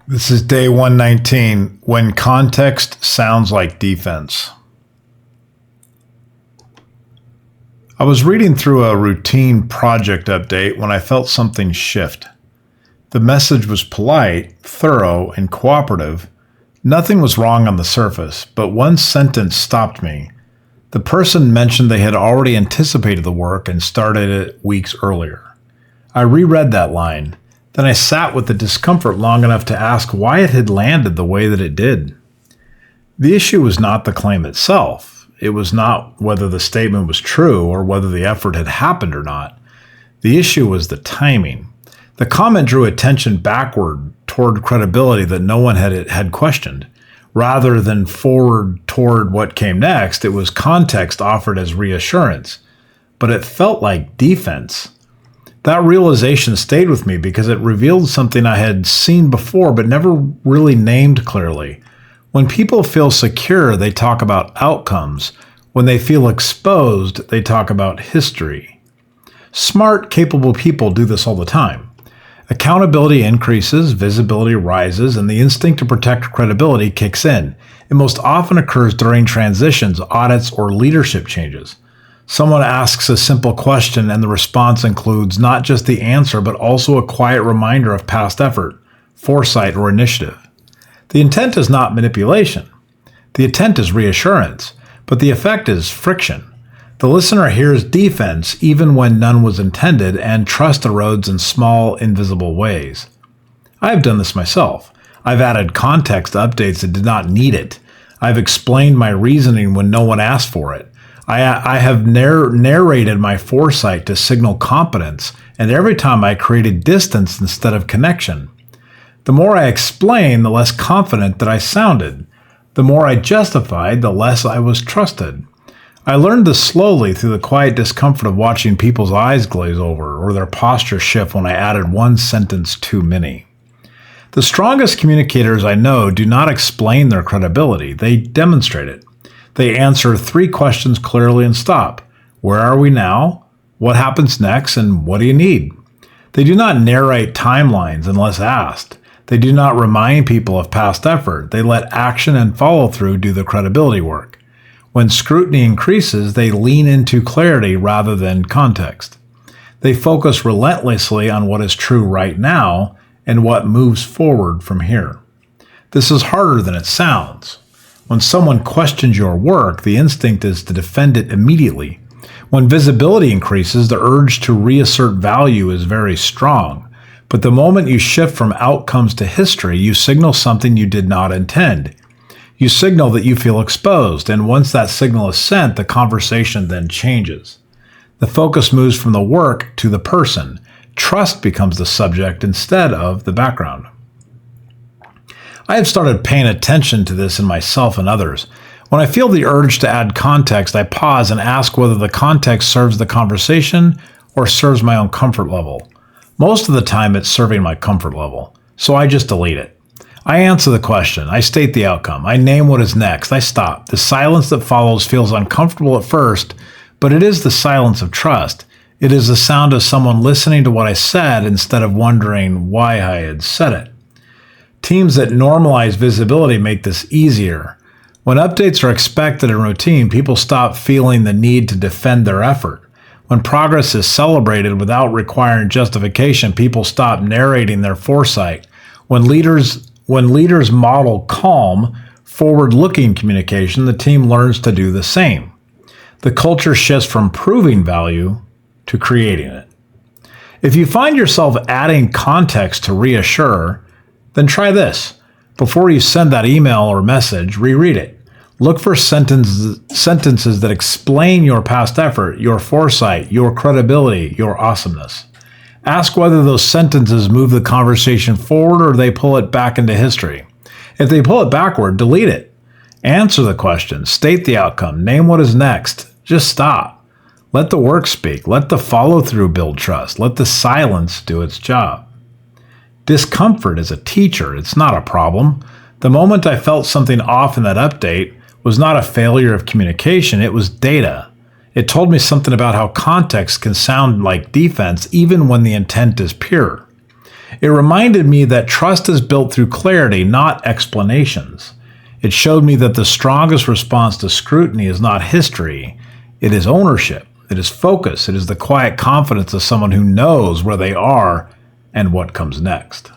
This is day 119, when context sounds like defense. I was reading through a routine project update when I felt something shift. The message was polite, thorough, and cooperative. Nothing was wrong on the surface, but one sentence stopped me. The person mentioned they had already anticipated the work and started it weeks earlier. I reread that line. Then I sat with the discomfort long enough to ask why it had landed the way that it did. The issue was not the claim itself. It was not whether the statement was true or whether the effort had happened or not. The issue was the timing. The comment drew attention backward toward credibility that no one had questioned. Rather than forward toward what came next, it was context offered as reassurance. But it felt like defense. That realization stayed with me because it revealed something I had seen before but never really named clearly. When people feel secure, they talk about outcomes. When they feel exposed, they talk about history. Smart, capable people do this all the time. Accountability increases, visibility rises, and the instinct to protect credibility kicks in. It most often occurs during transitions, audits, or leadership changes. Someone asks a simple question and the response includes not just the answer, but also a quiet reminder of past effort, foresight, or initiative. The intent is not manipulation. The intent is reassurance, but the effect is friction. The listener hears defense even when none was intended, and trust erodes in small, invisible ways. I have done this myself. I've added context to updates that did not need it. I've explained my reasoning when no one asked for it. I have narrated my foresight to signal competence, and every time I created distance instead of connection. The more I explained, the less confident that I sounded. The more I justified, the less I was trusted. I learned this slowly through the quiet discomfort of watching people's eyes glaze over or their posture shift when I added one sentence too many. The strongest communicators I know do not explain their credibility, they demonstrate it. They answer 3 questions clearly and stop. Where are we now? What happens next? And what do you need? They do not narrate timelines unless asked. They do not remind people of past effort. They let action and follow-through do the credibility work. When scrutiny increases, they lean into clarity rather than context. They focus relentlessly on what is true right now and what moves forward from here. This is harder than it sounds. When someone questions your work, the instinct is to defend it immediately. When visibility increases, the urge to reassert value is very strong. But the moment you shift from outcomes to history, you signal something you did not intend. You signal that you feel exposed, and once that signal is sent, the conversation then changes. The focus moves from the work to the person. Trust becomes the subject instead of the background. I have started paying attention to this in myself and others. When I feel the urge to add context, I pause and ask whether the context serves the conversation or serves my own comfort level. Most of the time, it's serving my comfort level, so I just delete it. I answer the question. I state the outcome. I name what is next. I stop. The silence that follows feels uncomfortable at first, but it is the silence of trust. It is the sound of someone listening to what I said instead of wondering why I had said it. Teams that normalize visibility make this easier. When updates are expected and routine, people stop feeling the need to defend their effort. When progress is celebrated without requiring justification, people stop narrating their foresight. When leaders model calm, forward-looking communication, the team learns to do the same. The culture shifts from proving value to creating it. If you find yourself adding context to reassure, then try this. Before you send that email or message, reread it. Look for sentences that explain your past effort, your foresight, your credibility, your awesomeness. Ask whether those sentences move the conversation forward or they pull it back into history. If they pull it backward, delete it. Answer the question, state the outcome, name what is next. Just stop. Let the work speak. Let the follow-through build trust. Let the silence do its job. Discomfort is a teacher. It's not a problem. The moment I felt something off in that update was not a failure of communication. It was data. It told me something about how context can sound like defense even when the intent is pure. It reminded me that trust is built through clarity, not explanations. It showed me that the strongest response to scrutiny is not history, it is ownership, it is focus, it is the quiet confidence of someone who knows where they are and what comes next.